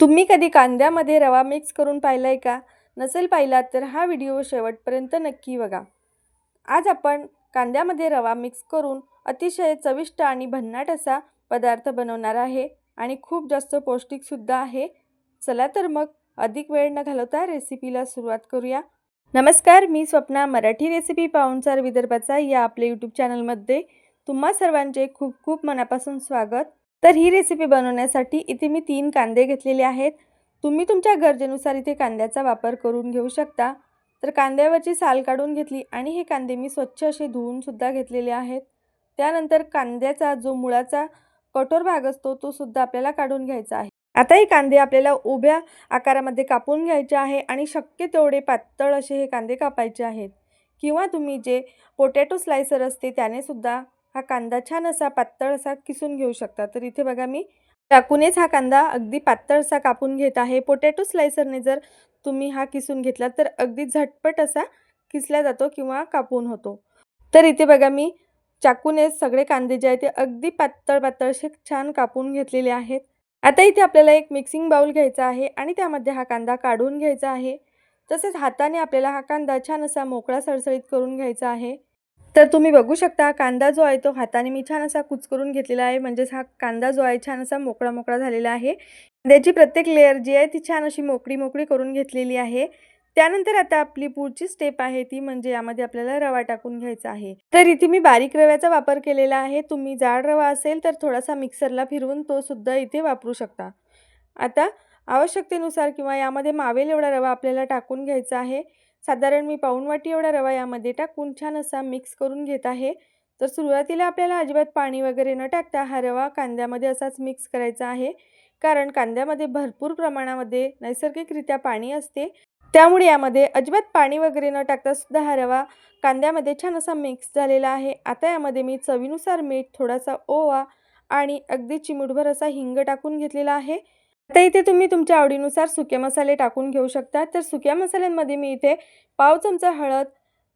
तुम्ही कधी कांद्यामध्ये रवा मिक्स करून पाहिलाय का? नसेल पाहिला तर हा व्हिडिओ शेवटपर्यंत नक्की बघा. आज आपण कांद्यामध्ये रवा मिक्स करून अतिशय चविष्ट आणि भन्नाट असा पदार्थ बनवणार आहे आणि खूप जास्त पौष्टिकसुद्धा आहे. चला तर मग अधिक वेळ न घालवता रेसिपीला सुरुवात करूया. नमस्कार, मी स्वप्ना. मराठी रेसिपी पाहुणचार विदर्भाचा या आपल्या यूट्यूब चॅनलमध्ये तुम्हा सर्वांचे खूप खूप मनापासून स्वागत. तर ही रेसिपी बनवण्यासाठी इथे मी 3 कांदे घेतलेले आहेत. तुम्ही तुमच्या गरजेनुसार इथे कांद्याचा वापर करून घेऊ शकता. तर कांद्यावरची साल काढून घेतली आणि हे कांदे मी स्वच्छ असे धुवून सुद्धा घेतलेले आहेत. त्यानंतर कांद्याचा जो मुळाचा कठोर भाग असतो तो सुद्धा आपल्याला काढून घ्यायचा आहे. आता हे कांदे आपल्याला उभ्या आकारामध्ये कापून घ्यायचे आहे आणि शक्य तेवढे पातळ असे हे कांदे कापायचे आहेत. किंवा तुम्ही जे पोटॅटो स्लायसर असते त्याने सुद्धा हा कांदा छान असा पातळ असा किसून घेऊ शकता. तर इथे बघा मी चाकूनेच हा कांदा अगदी पातळ असा कापून घेत आहे. पोटॅटो स्लायसरने जर तुम्ही हा किसून घेतला तर अगदी झटपट असा किसला जातो किंवा कापून होतो. तर इथे बघा मी चाकूनेच सगळे कांदे जे आहेत ते अगदी पातळ पातळ असे छान कापून घेतलेले आहेत. आता इथे आपल्याला एक मिक्सिंग बाउल घ्यायचा आहे आणि त्यामध्ये हा कांदा काढून घ्यायचा आहे. तसेच हाताने आपल्याला हा कांदा छान असा मोकळा सळसळीत करून घ्यायचा आहे. तर तुम्ही बघू शकता कांदा जो आहे तो हाताने मी छान असा कुचकरून घेतलेला आहे. म्हणजेच हा कांदा जो आहे छान असा मोकळा मोकळा झालेला आहे. कांद्याची प्रत्येक लेयर जी आहे ती छान अशी मोकळी मोकळी करून घेतलेली आहे. त्यानंतर आता आपली पुढची स्टेप आहे ती म्हणजे यामध्ये आपल्याला रवा टाकून घ्यायचा आहे. तर इथे मी बारीक रव्याचा वापर केलेला आहे. तुम्ही जाड रवा असेल तर थोडासा मिक्सरला फिरवून तो सुद्धा इथे वापरू शकता. आता आवश्यकतेनुसार किंवा यामध्ये मावेल एवढा रवा आपल्याला टाकून घ्यायचा आहे. साधारण मी पाऊण वाटी एवढा रवा यामध्ये टाकून छान असा मिक्स करून घेत आहे. तर सुरुवातीला आपल्याला अजिबात पाणी वगैरे न टाकता हा रवा कांद्यामध्ये असाच मिक्स करायचा आहे. कारण कांद्यामध्ये भरपूर प्रमाणामध्ये नैसर्गिकरित्या पाणी असते. त्यामुळे यामध्ये अजिबात पाणी वगैरे न टाकता सुद्धा हा रवा कांद्यामध्ये छान असा मिक्स झालेला आहे. आता यामध्ये मी चवीनुसार मीठ, थोडासा ओवा आणि अगदी चिमूटभर असा हिंग टाकून घेतलेला आहे. आता इथे तुम्ही तुमच्या आवडीनुसार सुके मसाले टाकून घेऊ शकता. तर सुक्या मसाल्यांमध्ये मी इथे पाव चमचा हळद,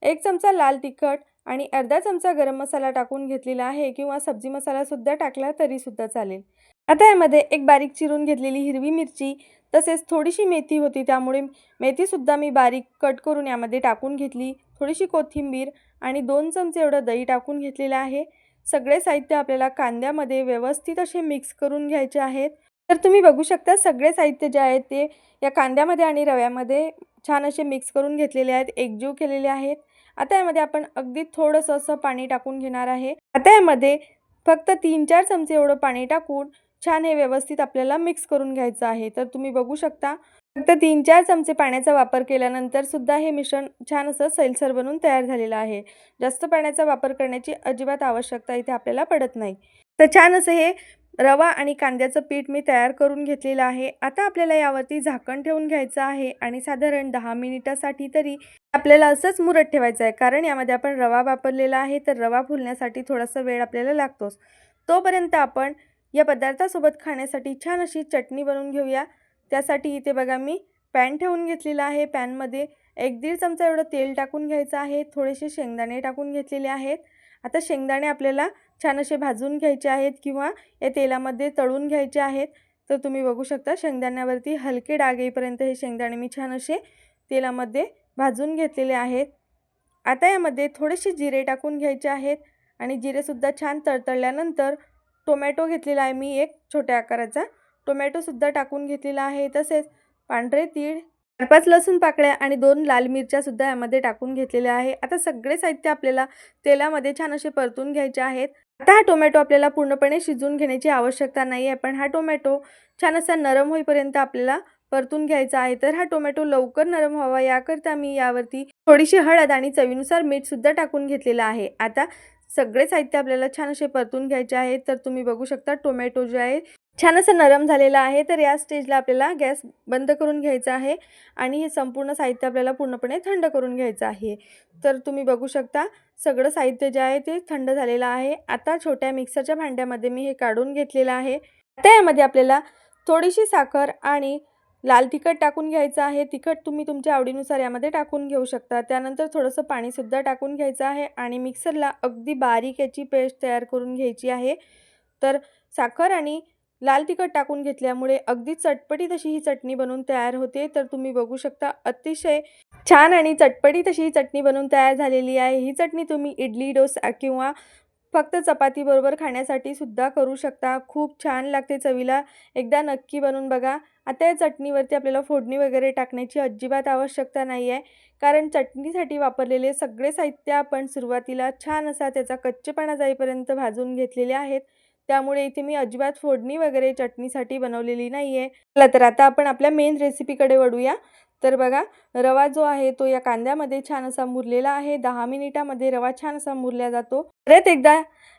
1 चमचा लाल तिखट आणि अर्धा चमचा गरम मसाला टाकून घेतलेला आहे किंवा सब्जी मसालासुद्धा टाकला तरीसुद्धा चालेल. आता यामध्ये एक बारीक चिरून घेतलेली हिरवी मिरची तसेच थोडीशी मेथी होती त्यामुळे मेथीसुद्धा मी बारीक कट करून यामध्ये टाकून घेतली. थोडीशी कोथिंबीर आणि 2 चमचे एवढं दही टाकून घेतलेलं आहे. सगळे साहित्य आपल्याला कांद्यामध्ये व्यवस्थित असे मिक्स करून घ्यायचे आहेत. तर तुम्ही बघू शकता सगळे साहित्य जे आहे ते या कांद्यामध्ये आणि रव्यामध्ये छान असे मिक्स करून घेतलेले आहेत, एकजीव केलेले आहेत. आता यामध्ये आपण अगदी थोडंसं असं पाणी टाकून घेणार आहे. आता यामध्ये फक्त 3-4 चमचे एवढं पाणी टाकून छान हे व्यवस्थित आपल्याला मिक्स करून घ्यायचं आहे. तर तुम्ही बघू शकता फक्त 3-4 चमचे पाण्याचा वापर केल्यानंतर सुद्धा हे मिश्रण छान असं सैलसर बनून तयार झालेलं आहे. जास्त पाण्याचा वापर करण्याची अजिबात आवश्यकता इथे आपल्याला पडत नाही. तर छान असं हे रवा आणि कांद्याचं पीठ मी तयार करून घेतलेलं आहे. आता आपल्याला यावरती झाकण ठेवून घ्यायचं आहे आणि साधारण 10 मिनिटासाठी तरी आपल्याला असंच मुरत ठेवायचं आहे. कारण यामध्ये आपण रवा वापरलेला आहे तर रवा फुलण्यासाठी थोडासा वेळ आपल्याला लागतोच. तोपर्यंत आपण या पदार्थासोबत खाण्यासाठी छान अशी चटणी बनवून घेऊया. त्यासाठी इथे बघा मी पॅन ठेवून घेतलेला आहे. पॅनमध्ये 1-1.5 चमचा एवढं तेल टाकून घ्यायचं आहे. थोडेसे शेंगदाणे टाकून घेतलेले आहेत. आता शेंगदाणे आपल्याला छान असे भाजून घ्यायचे आहेत किंवा या तेलामध्ये तळून घ्यायचे आहेत. तर तुम्ही बघू शकता शेंगदाण्यावरती हलके डाग येईपर्यंत हे शेंगदाणे मी छान असे तेलामध्ये भाजून घेतलेले आहेत. आता यामध्ये थोडेसे जिरे टाकून घ्यायचे आहेत आणि जिरेसुद्धा छान तळतळल्यानंतर टोमॅटो घेतलेला आहे मी एक छोट्या आकाराचा टोमॅटोसुद्धा टाकून घेतलेला आहे. तसेच पांढरे तीळ, 4-5 लसूण पाकळ्या आणि 2 लाल मिरच्यासुद्धा यामध्ये टाकून घेतलेल्या आहे. आता सगळे साहित्य आपल्याला तेलामध्ये छान असे परतून घ्यायचे आहेत. आता हा टोमॅटो आपल्याला पूर्णपणे शिजवून घेण्याची आवश्यकता नाही आहे, पण हा टोमॅटो छान असा नरम होईपर्यंत आपल्याला परतून घ्यायचा आहे. तर हा टोमॅटो लवकर नरम व्हावा याकरता मी यावरती थोडीशी हळद आणि चवीनुसार मीठसुद्धा टाकून घेतलेलं आहे. आता सगळे साहित्य आपल्याला छान असे परतून घ्यायचे आहेत. तर तुम्ही बघू शकता टोमॅटो जे आहे छान असं नरम झालेला आहे. तर या स्टेजला आपल्याला गॅस बंद करून घ्यायचा आहे आणि हे संपूर्ण साहित्य आपल्याला पूर्णपणे थंड करून घ्यायचं आहे. तर तुम्ही बघू शकता सगळं साहित्य जे आहे ते थंड झालेलं आहे. आता छोट्या मिक्सरच्या भांड्यामध्ये मी हे काढून घेतलेलं आहे. आता यामध्ये आपल्याला थोडीशी साखर आणि लाल तिखट टाकून घ्यायचं आहे. तिखट तुम्ही तुमच्या आवडीनुसार यामध्ये टाकून घेऊ शकता. त्यानंतर थोडंसं पाणीसुद्धा टाकून घ्यायचं आहे आणि मिक्सरला अगदी बारीक याची पेस्ट तयार करून घ्यायची आहे. तर साखर आणि लाल तिखट टाकून घेतल्यामुळे अगदी चटपटीत अशी ही चटणी बनवून तयार होते। तर तुम्ही बघू शकता अतिशय छान आणि चटपटीत अशी ही चटणी बनवून तयार झालेली आहे। ही चटणी तुम्ही इडली, डोसा किंवा फक्त चपातीबरोबर खाण्यासाठी सुद्धा करू शकता। खूप छान लागते चवीला, एकदा नक्की बनवून बघा। आता या चटणीवरती आपल्याला फोडणी वगैरे टाकण्याची अजिबात आवश्यकता नाही आहे, कारण चटणीसाठी वापरलेले सगळे साहित्य आपण सुरुवातीला छान असा त्याचा कच्चेपणा जाईपर्यंत भाजून घेतलेले आहेत। त्यामुळे इथे मी अजिबात फोडणी वगैरे चटणीसाठी बनवलेली नाही आहे। चला तर आता आपण आपल्या मेन रेसिपीकडे वळूया। तर बघा, रवा जो आहे तो या कांद्यामध्ये छान असा मुरलेला आहे। 10 मिनिटामध्ये रवा छान असा मुरला जातो। परत एकदा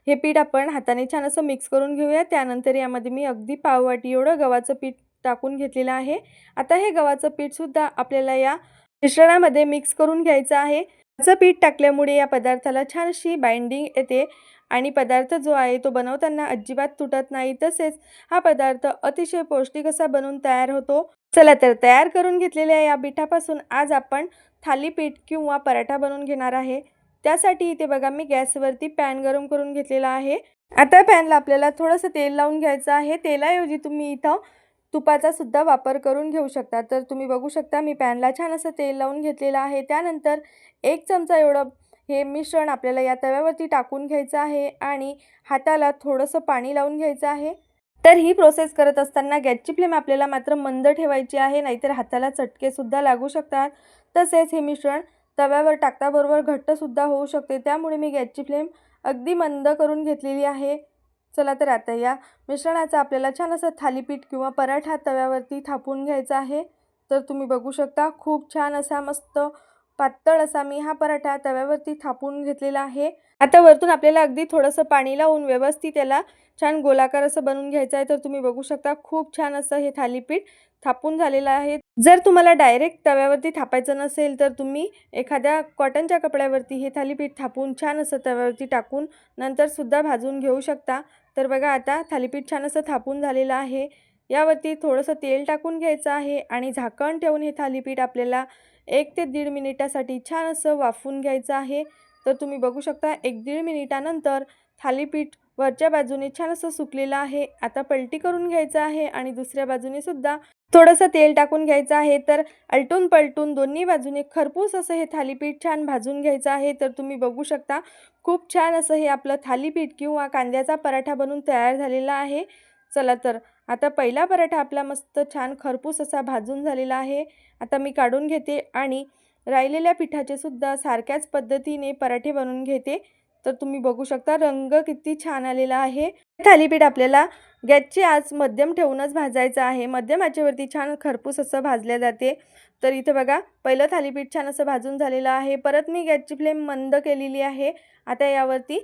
हे पीठ आपण हाताने छान असं मिक्स करून घेऊया। त्यानंतर यामध्ये मी अगदी पाववाटी एवढं गव्हाचं पीठ टाकून घेतलेलं आहे। आता हे गव्हाचं पीठ सुद्धा आपल्याला या मिश्रणामध्ये मिक्स करून घ्यायचं आहे। गव्हाचं पीठ टाकल्यामुळे या पदार्थाला छान अशी बाइंडिंग येते आणि पदार्थ जो आहे तो बनवताना अजिबात तुटत नाही। तसेच हा पदार्थ अतिशय पौष्टिक असा बनून तयार होतो। चला तर तयार करून घेतलेल्या या पिठापासून आज आपण थालीपीठ किंवा पराठा बनवून घेणार आहे। त्यासाठी इथे बघा मी गॅसवरती पॅन गरम करून घेतलेला आहे। आता पॅनला आपल्याला थोडंसं तेल लावून घ्यायचं आहे। तेलाऐवजी तुम्ही इथं तुपाचा सुद्धा वापर करून घेऊ शकता। तर तुम्ही बघू शकता मी पॅनला छान असं तेल लावून घेतलेलं आहे। त्यानंतर 1 चमचा एवढं हे मिश्रण आपल्याला या तव्यावरती टाकून घ्यायचं आहे आणि हाताला थोडंसं पाणी लावून घ्यायचं आहे। तर ही प्रोसेस करत असताना गॅसची फ्लेम आपल्याला मात्र मंद ठेवायची आहे, नाहीतर हाताला चटके सुद्धा लागू शकतात। तसेच हे मिश्रण तव्यावर टाकताबरोबर घट्टसुद्धा होऊ शकते, त्यामुळे मी गॅसची फ्लेम अगदी मंद करून घेतलेली आहे। चला तर आता या मिश्रणाचा आपल्याला छान असं थालीपीठ किंवा पराठा तव्यावरती थापून घ्यायचा आहे। तर तुम्ही बघू शकता खूप छान असा मस्त पातळ असा मी हा पराठा तव्यावरती थापून घेतलेला आहे। आता वरतून आपल्याला अगदी थोडंसं पाणी लावून व्यवस्थित त्याला छान गोलाकार असं बनवून घ्यायचं आहे। तर तुम्ही बघू शकता खूप छान असं हे थालीपीठ थापून झालेलं आहे। जर तुम्हाला डायरेक्ट तव्यावरती थापायचं नसेल तर तुम्ही एखाद्या कॉटनच्या कपड्यावरती हे थालीपीठ थापून छान असं तव्यावरती टाकून नंतर सुद्धा भाजून घेऊ शकता। तर बघा आता थालीपीठ छान असं थापून झालेलं आहे। यावरती थोडंसं तेल टाकून घ्यायचं आहे आणि झाकण ठेवून हे थालीपीठ आपल्याला 1 ते 1.5 मिनिटासाठी छान असं वाफवून घ्यायचं आहे। तर तुम्ही बघू शकता 1-1.5 मिनिटानंतर थालीपीठ वरच्या बाजूने छान असं सुकलेलं आहे। आता पलटी करून घ्यायचं आहे आणि दुसऱ्या बाजूने सुद्धा थोडंसं तेल टाकून घ्यायचं आहे। तर आलटून पलटून दोन्ही बाजूने खरपूस असं हे थालीपीठ छान भाजून घ्यायचं आहे। तर तुम्ही बघू शकता खूप छान असं हे आपलं थालीपीठ किंवा कांद्याचा पराठा बनून तयार झालेला आहे। चला तर आता पहिला पराठा आपला मस्त छान खरपूस असा भाजून झालेला आहे। आता मी काढून घेते आणि राहिलेल्या पिठाचे सुद्धा सारख्याच पद्धतीने पराठे बनवून घेते। तर तुम्ही बघू शकता रंग किती छान आलेला आहे। थालीपीठ आपल्याला गॅसची आच मध्यम ठेवूनच भाजायचं आहे। मध्यम आचेवरती छान खरपूस असं भाजले जाते। तर इथे बघा पहिलं थालीपीठ छान असं भाजून झालेलं आहे। परत मी गॅसची फ्लेम मंद केलेली आहे। आता यावरती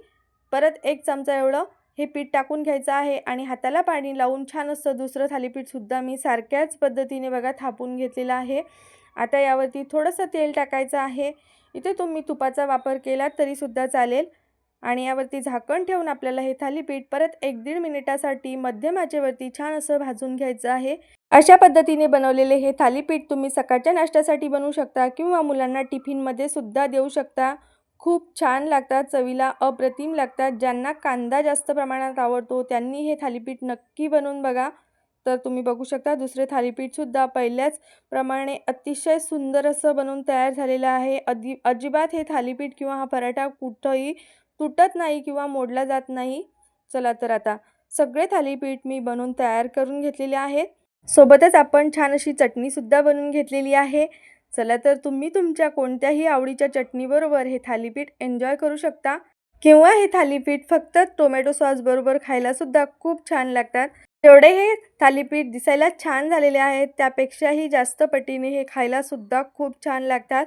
परत 1 चमचा एवढं हे पीठ टाकून घ्यायचं आहे आणि हाताला पाणी लावून छान असं दुसरं थालीपीठ सुद्धा मी सारख्याच पद्धतीने बघा थापून घेतलेलं आहे। आता यावरती थोडंसं तेल टाकायचं आहे। इथे तुम्ही तुपाचा वापर केला तरी सुद्धा चालेल आणि यावरती झाकण ठेवून आपल्याला हे थालीपीठ परत 1-1.5 मिनिटासाठी मध्यम आचेवरती छान असं भाजून घ्यायचं आहे। अशा पद्धतीने बनवलेले हे थालीपीठ तुम्ही सकाळच्या नाश्त्यासाठी बनवू शकता किंवा मुलांना टिफिनमध्ये सुद्धा देऊ शकता। खूप छान लागतात, चवीला अप्रतिम लागतात। ज्यांना कांदा जास्त प्रमाणात आवडतो त्यांनी हे थालीपीठ नक्की बनवून बघा। तर तुम्ही बघू शकता दुसरे थालीपीठ सुद्धा पहिल्याच प्रमाणे अतिशय सुंदर असं बनवून तयार झालेलं आहे। अजिबात हे थालीपीठ किंवा हा पराठा कुठंही तुटत नाही किंवा मोडला जात नाही। चला तर आता सगळे थालीपीठ मी बनवून तयार करून घेतलेले आहेत। सोबतच आपण छान अशी चटणी सुद्धा बनवून घेतलेली आहे। चला तर तुम्ही तुमच्या कोणत्याही आवडीच्या चटणीबरोबर हे थालीपीठ एन्जॉय करू शकता किंवा हे थालीपीठ फक्त टोमॅटो सॉस बरोबर खायला सुद्धा खूप छान लागतात। जेवढे हे थालीपीठ दिसायला छान झालेले आहेत त्यापेक्षाही जास्त पटीने हे खायला सुद्धा खूप छान लागतात।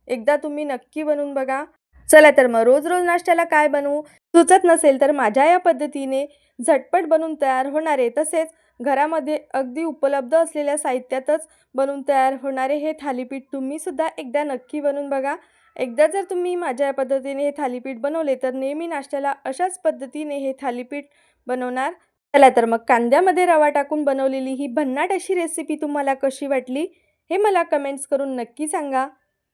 एकदा तुम्ही नक्की बनवून बघा। चला तर मग रोज रोज नाश्त्याला काय बनवू सुचत नसेल तर माझ्या या पद्धतीने झटपट बनून तयार होणारे तसेच घरामध्ये अगदी उपलब्ध असलेल्या साहित्यातच बनवून तयार होणारे हे थालीपीठ तुम्ही सुद्धा एकदा नक्की बनवून बघा। एकदा जर तुम्ही माझ्या या पद्धतीने हे थालीपीठ बनवले तर नेहमी नाश्त्याला अशाच पद्धतीने हे थालीपीठ बनवणार। चला तर मग कांद्यामध्ये रवा टाकून बनवलेली ही भन्नाट अशी रेसिपी तुम्हाला कशी वाटली हे मला कमेंट्स करून नक्की सांगा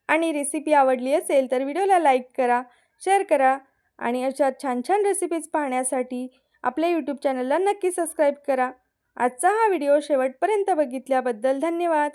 आणि रेसिपी आवडली असेल तर व्हिडिओला लाईक करा, शेअर करा आणि अशा छान छान रेसिपीज पाहण्यासाठी आपल्या यूट्यूब चॅनलला नक्की सबस्क्राईब करा। आजचा हा व्हिडिओ शेवटपर्यंत बघितल्याबद्दल धन्यवाद.